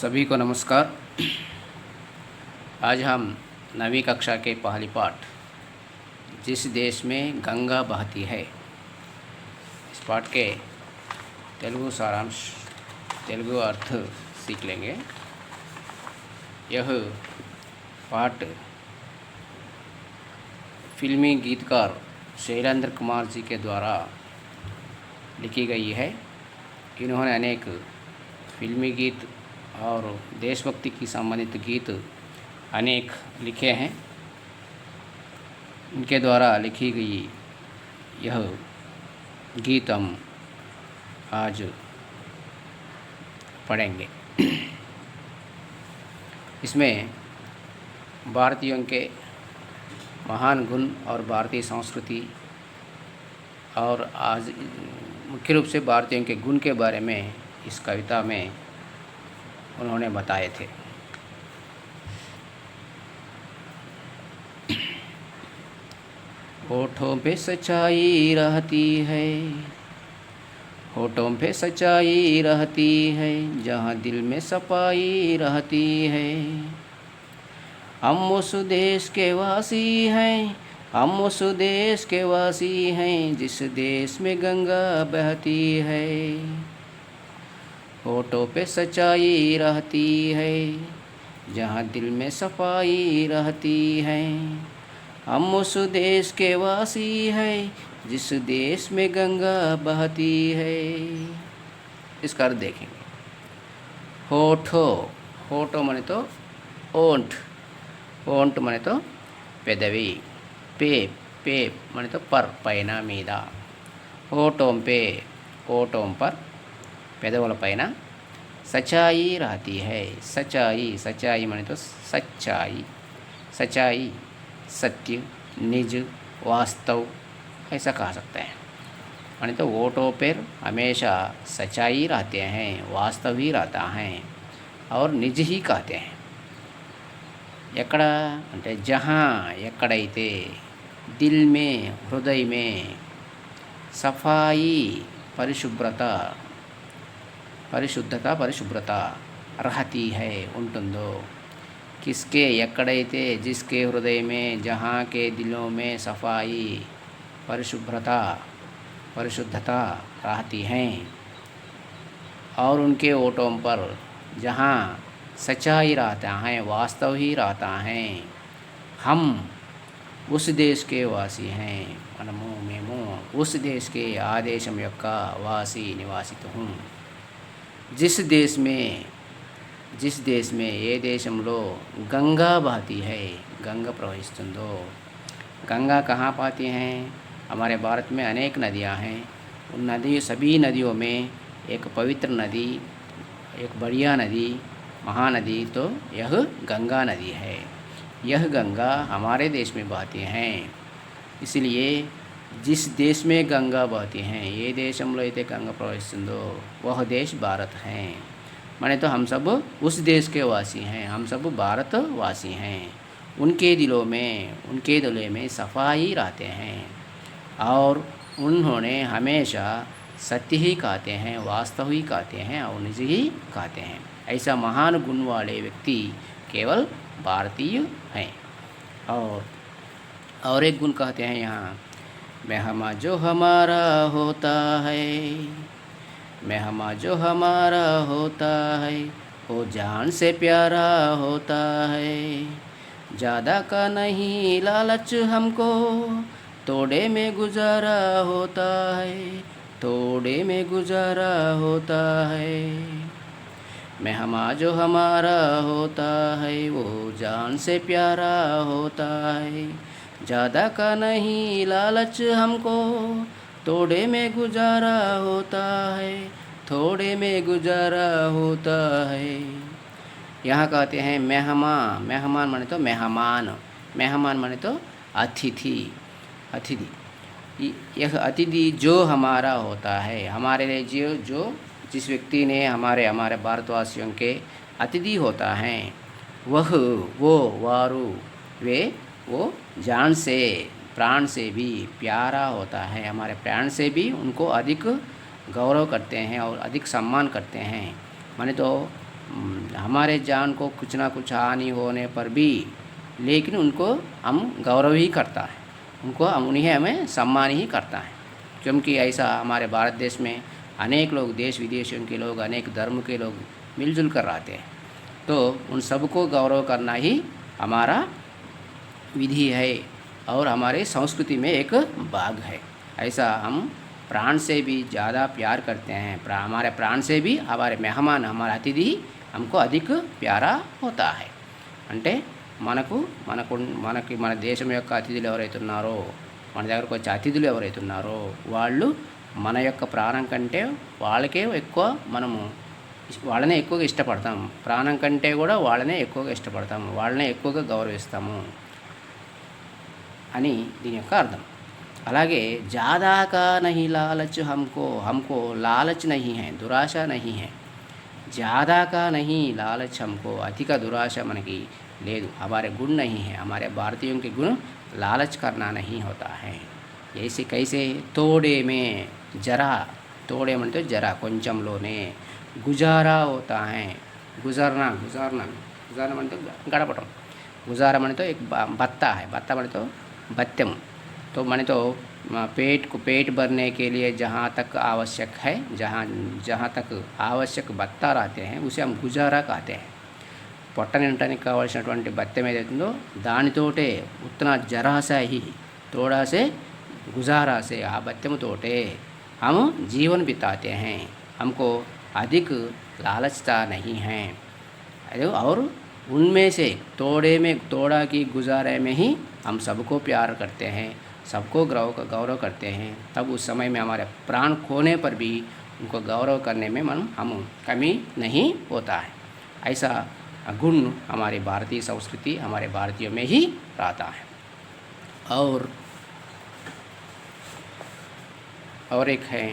सभी को नमस्कार। आज हम 9वीं कक्षा के पहली पाठ जिस देश में गंगा बहती है इस पाठ के तेलुगु सारांश तेलुगु अर्थ सीख लेंगे। यह पाठ फिल्मी गीतकार शैलेंद्र कुमार जी के द्वारा लिखी गई है। इन्होंने अनेक फिल्मी गीत और देशभक्ति की संबंधित गीत अनेक लिखे हैं। इनके द्वारा लिखी गई यह गीत हम आज पढ़ेंगे। इसमें भारतीयों के महान गुण और भारतीय संस्कृति और आज मुख्य रूप से भारतीयों के गुण के बारे में इस कविता में उन्होंने बताए थे। होठों पे सच्चाई रहती है, होठों पे सच्चाई रहती है, जहाँ दिल में सफाई रहती है। हम उस देश के वासी हैं, हम उस देश के वासी हैं, जिस देश में गंगा बहती है। होठों पे सच्चाई रहती है, जहाँ दिल में सफाई रहती है। हम उस देश के वासी हैं, जिस देश में गंगा बहती है। इसका अर्थ देखेंगे। होठो होठो माने तो ओंठ, ओंठ माने तो पेदवी, पे पे माने तो पर पैना मीदा। होठों पे होठों पर पेदवुल पैना सच्चाई रहती है। सच्चाई सच्चाई माने तो सच्चाई, सच्चाई सत्य, निज, वास्तव ऐसा कह सकते हैं। माने तो होठों पर हमेशा सच्चाई रहते हैं, वास्तव ही रहता है और निज ही कहते हैं। ఎక్కడ అంటే जहाँ ఎక్కడైతే दिल में हृदय में सफाई परिशुभ्रता परिशुद्धता परिशुभ्रता रहती है ఉంటుందో। किसके ఎక్కడైతే जिसके हृदय में जहाँ के दिलों में सफाई परिशुभ्रता परिशुद्धता रहती हैं और उनके ओठों पर जहाँ सच्चाई रहता है, वास्तव ही रहता है। हम उस देश के वासी हैं, మనము మేము उस देश के आदेशం యొక్క वासी निवासित हूँ। जिस देश में ఏ దేశంలో गंगा बहती है, गंगा प्रवहिస్తుందో। गंगा कहाँ पाती हैं? हमारे भारत में अनेक नदियाँ हैं। उन नदी सभी नदियों में एक पवित्र नदी, एक बढ़िया नदी, महानदी तो यह गंगा नदी है। यह गंगा हमारे देश में बहती हैं। इसलिए जिस देश में गंगा बहती हैं, ये దేశంలో అయితే गंगा प्रवहिస్తుందో वह देश भारत हैं। माने तो हम सब उस देश के वासी हैं, हम सब भारतवासी हैं। उनके दिलों में उनके दिलों में सफाई रहते हैं और उन्होंने हमेशा सत्य ही कहते हैं, वास्तव ही कहते हैं और निज ही कहते हैं। ऐसा महान गुण वाले व्यक्ति केवल भारतीय हैं। और एक गुण कहते हैं यहाँ, मेहमा जो हमारा होता है, मेहमा जो हमारा होता है, वो जान से प्यारा होता है। ज़्यादा का नहीं लालच हमको, थोड़े में गुजारा होता है, थोड़े में गुजारा होता है। मेहमा जो हमारा होता है, वो जान से प्यारा होता है। ज़्यादा का नहीं लालच हमको, थोड़े में गुजारा होता है, थोड़े में गुजारा होता है। यहाँ कहते हैं मेहमान, मेहमान माने तो मेहमान, मेहमान माने तो अतिथि, अतिथि। यह अतिथि जो हमारा होता है, हमारे लिए जो जिस व्यक्ति ने हमारे भारतवासियों के अतिथि होता है, वह वो वारु वे वो जान से प्राण से भी प्यारा होता है। हमारे प्राण से भी उनको अधिक गौरव करते हैं और अधिक सम्मान करते हैं। माने तो हमारे जान को कुछ ना कुछ हानि होने पर भी, लेकिन उनको हम गौरव ही करता है, उनको उन्हें हमें सम्मान ही करता है। क्योंकि ऐसा हमारे भारत देश में अनेक लोग, देश विदेशों के लोग, अनेक धर्म के लोग मिलजुल कर रहते हैं। तो उन सबको गौरव करना ही हमारा विधि है और हमारे संस्कृति में एक भाग है। ऐसा हम प्राण से भी ज़्यादा प्यार करते हैं। हमारे प्राण से भी हमारे मेहमान, हमारे अतिथि हमको अधिक प्यारा होता है। అంటే మనకి మన దేశం యొక్క అతిథులు ఎవరైతే ఉన్నారో, మన దగ్గరకు వచ్చే అతిథులు ఎవరైతే ఉన్నారో వాళ్ళు మన యొక్క ప్రాణం కంటే వాళ్ళకే ఎక్కువ మనము వాళ్ళనే ఎక్కువగా ఇష్టపడతాము. ప్రాణం కంటే కూడా వాళ్ళనే ఎక్కువగా ఇష్టపడతాము, వాళ్ళనే ఎక్కువగా గౌరవిస్తాము అని దీని యొక్క అర్థం. అలాగే ज़्यादा का नहीं लालच हमको, हमको लालच नहीं है, దురాశ नहीं है. ज़्यादा का नहीं लालच हमको, अधिक दुराश మనకి లేదు. हमारे गुण नहीं है, हमारे भारतीयों के गुण लालच करना नहीं होता है. ऐसे कैसे? थोड़े में जरा, थोड़े मतलब जरा, కొంచెంలోనే, गुजारा होता है. गुजरना मतलब गड़पटम. गुजारा माने तो एक बत्ता है, बत्ता माने तो बत्तम. तो माने तो पेट भरने के लिए जहाँ तक आवश्यक है, जहाँ तक आवश्यक बत्ता रहते हैं उसे हम गुजारा कहते हैं. పొట్ట నిండటానికి కావాల్సినటువంటి బత్తం ఏదైతుందో దానితోటే ఉత్తన జరాసా ही थोड़ा से गुजारा से आ बत्तमतोटे हम जीवन बिताते हैं. हमको अधिक लालचता नहीं है. और उनमें से थोड़े में, थोड़ा की गुजारे में ही हम सबको प्यार करते हैं, सबको गौरव करते हैं. तब उस समय में हमारे प्राण खोने पर भी उनको गौरव करने में हम कमी नहीं होता है. ऐसा गुण हमारे भारतीय संस्कृति, हमारे भारतीयों में ही रहता है. और एक है,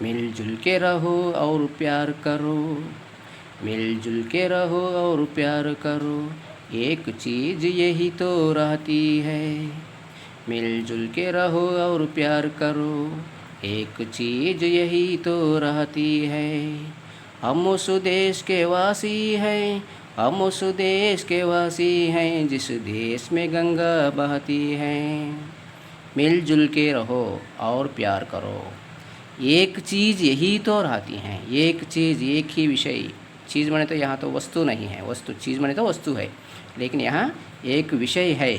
मिलजुल के रहो और प्यार करो, मिलजुल के रहो और प्यार करो, एक चीज़ यही तो रहती है. मिलजुल के रहो और प्यार करो, एक चीज़ यही तो रहती है. हम उस देश के वासी हैं, हम उस देश के वासी हैं जिस देश में गंगा बहती है. मिलजुल के रहो और प्यार करो, एक चीज़ यही तो रहती है. एक चीज़, एक ही विषय. चीज़ माने तो यहाँ तो वस्तु नहीं है, वस्तु, चीज़ माने तो वस्तु है, लेकिन यहाँ एक विषय है.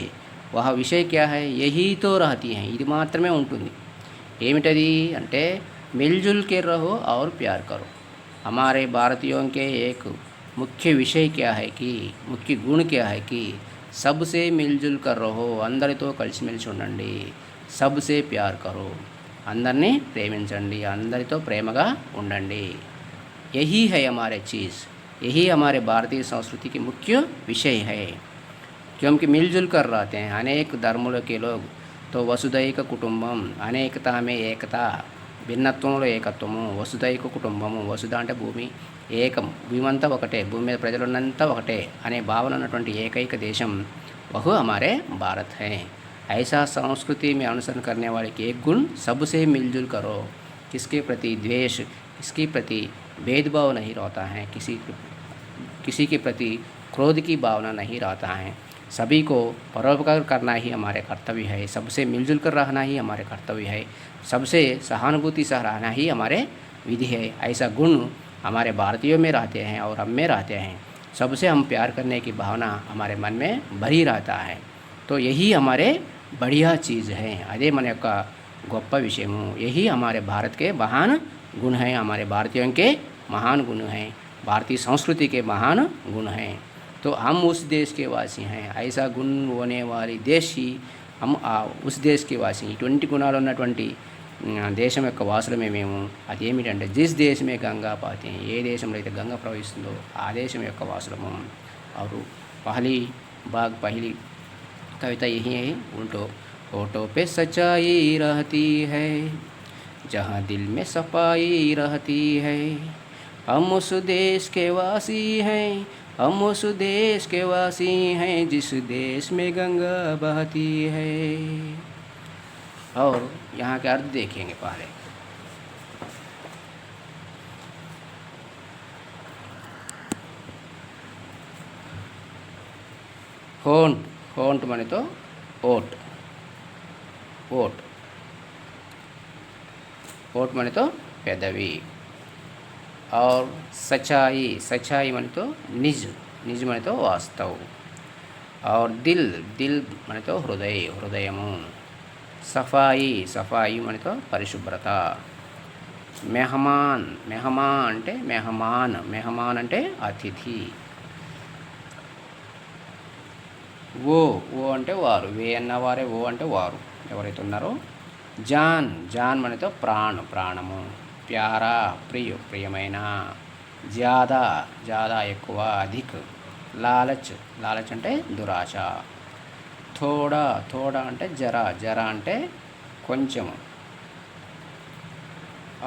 वह विषय क्या है? यही तो रहती है, ఇది మాత్రమే ఉంటుంది. ఏమిటది అంటే मिलजुल के रहो और प्यार करो. हमारे भारतीयों के एक मुख्य विषय क्या है कि, मुख्य गुण क्या है कि सबसे मिलजुल कर रहो, అందరితో కలిసిమెలిసి ఉండండి. सबसे प्यार करो, అందరినీ ప్రేమించండి, అందరితో ప్రేమగా ఉండండి. यही है हमारे चीज़, यही हमारे भारतीय संस्कृति की मुख्य विषय है. क्योंकि मिलजुल कर रहते हैं अनेक धर्मों के लोग. तो वसुधैक कुटुंबम, अनेकता में एकता, భిన్నత్వంలో ఏకత్వము. వసుధైక కుటుంబము, వసుధ అంటే భూమి, ఏకం, భూమి అంతా ఒకటే, భూమి మీద ప్రజలున్నంతా ఒకటే అనే భావన ఉన్నటువంటి ఏకైక దేశం वह हमारे भारत है. ऐसा संस्कृति में अनुसरण करने वाले के एक गुण, सबसे मिलजुल करो. किसके प्रति द्वेष, किसके प्रति भेदभाव नहीं रहता है, किसी के प्रति क्रोध की भावना नहीं रहता है. सभी को परोपकार करना ही हमारे कर्तव्य है. सबसे मिलजुल कर रहना ही हमारे कर्तव्य है. सबसे सहानुभूति से रहना ही हमारे विधि है. ऐसा गुण हमारे भारतीयों में रहते हैं और हम में रहते हैं. सबसे हम प्यार करने की भावना हमारे मन में भरी रहता है. तो यही हमारे बढ़िया चीज़ है. अदे मन యొక్క గొప్ప విషయము. यही हमारे भारत के महान गुण हैं, हमारे भारतीयों के महान गुण हैं, भारतीय संस्कृति के महान गुण हैं. तो हम उस देश के वासी हैं. ऐसा गुण होने वाली देश ही हम उस देश के वासी. ఇటువంటి గుణాలు ఉన్నటువంటి దేశం యొక్క వాసులమే మేము. అదేమిటంటే जिस देश में गंगा बहती है, ఏ దేశంలో అయితే గంగ ప్రవహిస్తుందో ఆ దేశం యొక్క వాసులము. और पहली कविता यही है, होठों पे सच्चाई रहती है, जहाँ दिल में सफाई रहती है. हम उस देश के वासी हैं, हम उस देश के वासी हैं जिस देश में गंगा बहती है. और यहाँ के अर्थ देखेंगे पहले. होंठ, होंठ माने तो ओट, ओट, ओट माने तो पेदवी। और सच्चाई, सच्चाई माने तो निज, निज माने तो वास्तव। और दिल, दिल माने तो हृदय, हृदयमु। सफाई, सफाई माने तो परिशुभ्रता। मेहमान, मेहमान అంటే మెహమాన్, మెహమాన్ అంటే అతిథి। ఓ, ఓ అంటే వారు, వే అన్నవారే, ఓ అంటే వారు ఎవరైతే ఉన్నారో। జాన్, జాన్ మనతో ప్రాణ, ప్రాణము। ప్యారా, ప్రియ, ప్రియమైన। జ్యాదా, జ్యాదా ఎక్కువ, అధిక్। లాలచ్, లాలచ్ అంటే దురాశ। థోడా, థోడా అంటే జరా, జరా అంటే కొంచెము।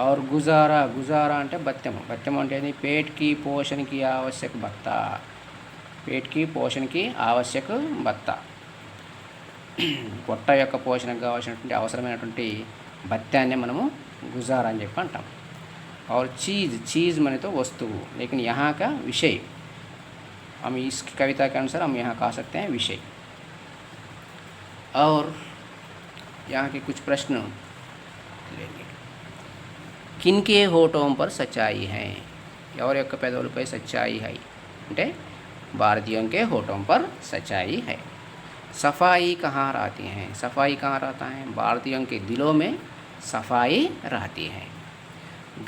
और गुजारा, गुजारा అంటే బత్యము, బత్యము అంటే ఏంది? पेट की पोषण की आवश्यक भत्ता, पेट की पोषण की आवश्यक भत्ता। పొట్ట యొక్క పోషణకు కావాల్సినటువంటి అవసరమైనటువంటి భత్యాన్ని మనము గుజారా అని చెప్పి అంటాం। और चीज़, चीज़ माने तो वस्तु, लेकिन यहाँ का विषय, हम इस कविता के अनुसार हम यहाँ कह सकते हैं विषय। और यहाँ के कुछ प्रश्न लेंगे। किनके होठों पर सच्चाई है? ఎవరి యొక్క పెదవులపై సచ్చాయి है అంటే भारतीयों के होठों पर सच्चाई है। सफाई कहाँ रहती है? सफाई कहाँ रहता है? भारतीयों के दिलों में सफाई रहती है।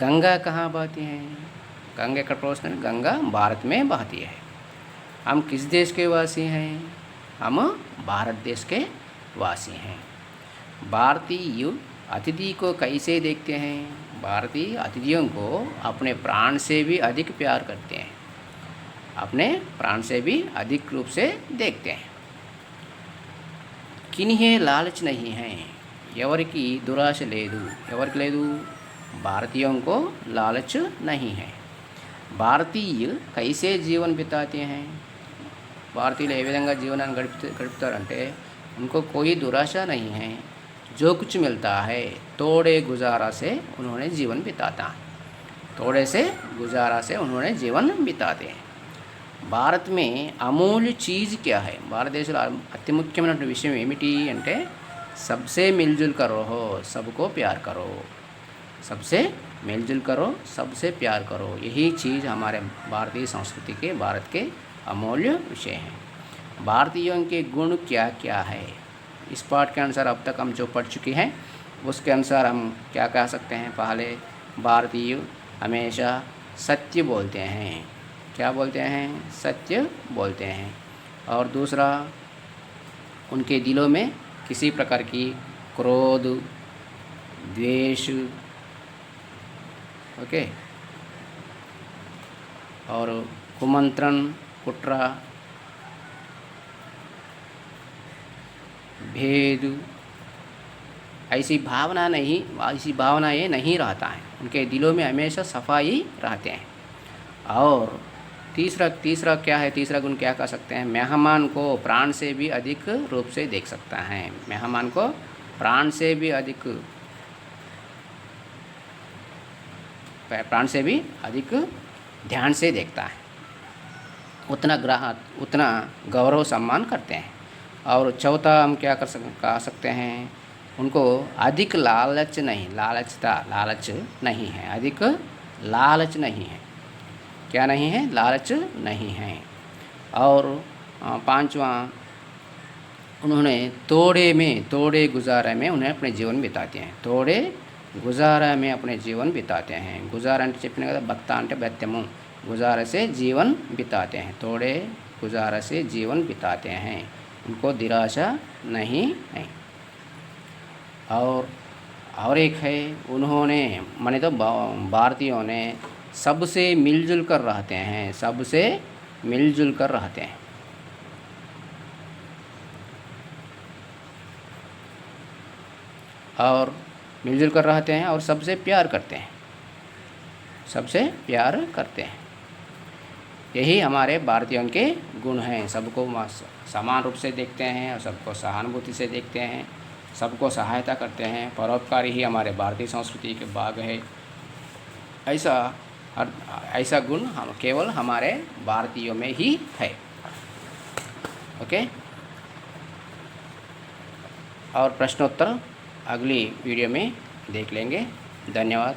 गंगा कहाँ बहती है? गंगा का प्रश्न, गंगा भारत में बहती है। हम किस देश के वासी हैं? हम भारत देश के वासी हैं। भारतीय अतिथि को कैसे देखते हैं? भारतीय अतिथियों को अपने प्राण से भी अधिक प्यार करते हैं, अपने प्राण से भी अधिक रूप से देखते हैं। किन्हें लालच नहीं है? ఎవరికి దురాశ లేదు, ఎవరికి లేదు? भारतीयों को लालच नहीं है। భారతీయ कैसे जीवन बिताते हैं? భారతీయులు ఏ విధంగా జీవనాన్ని గడుపుతారంటే उनको कोई दुराशा नहीं है, जो कुछ मिलता है थोड़े गुजारा से उन्होंने जीवन बिताता, थोड़े से गुजारा से उन्होंने जीवन बिताते हैं। భారత్ में అమూల్య చీజ్ క్యా है? భారతదేశంలో అతి ముఖ్యమైన విషయం ఏమిటి అంటే सबसे मिलजुल करो हो, सबको प्यार करो, सबसे मिलजुल करो, सबसे प्यार करो, यही चीज़ हमारे भारतीय संस्कृति के, भारत के अमूल्य विषय हैं। भारतीयों के गुण क्या क्या है? इस पाठ के अनुसार अब तक हम जो पढ़ चुके हैं उसके अनुसार हम क्या कह सकते हैं? पहले भारतीय हमेशा सत्य बोलते हैं। क्या बोलते हैं? सत्य बोलते हैं। और दूसरा, उनके दिलों में किसी प्रकार की क्रोध, द्वेष, ओके, और कुमंत्रण, कुट्रा, भेद, ऐसी भावना नहीं, ऐसी भावनाएं नहीं रहता है। उनके दिलों में हमेशा सफाई रहते हैं। और तीसरा क्या है? तीसरा गुण क्या कह सकते हैं? मेहमान को प्राण से भी अधिक रूप से देख सकता है। मेहमान को प्राण से भी अधिक, प्राण से भी अधिक ध्यान से देखता है, उतना उतना गौरव सम्मान करते हैं। और चौथा हम क्या कह सकते हैं? उनको अधिक लालच नहीं, लालच नहीं है, अधिक लालच नहीं है। क्या नहीं है? लालच नहीं है। और पांचवा, उन्होंने थोड़े गुजारे में उन्हें अपने जीवन बिताते हैं, थोड़े गुजारा में अपने जीवन बिताते हैं। गुजारा అంటే చెప్పిన కదా, భక్త అంటే భత్యము, गुजारा से जीवन बिताते हैं, थोड़े गुजारा से जीवन बिताते हैं, उनको निराशा नहीं है। और एक है, उन्होंने माने तो भारतीयों ने सबसे मिलजुल कर रहते हैं, सबसे मिलजुल कर रहते हैं। और मिलजुल कर रहते हैं और सबसे प्यार करते हैं, सबसे प्यार करते हैं। यही हमारे भारतीयों के गुण हैं। सबको समान रूप से देखते हैं और सबको सहानुभूति से देखते हैं, सबको सहायता करते हैं। परोपकारी ही हमारे भारतीय संस्कृति के भाग है। ऐसा गुण हम केवल हमारे भारतीयों में ही है। ओके। और प्रश्नोत्तर अगली वीडियो में देख लेंगे। धन्यवाद।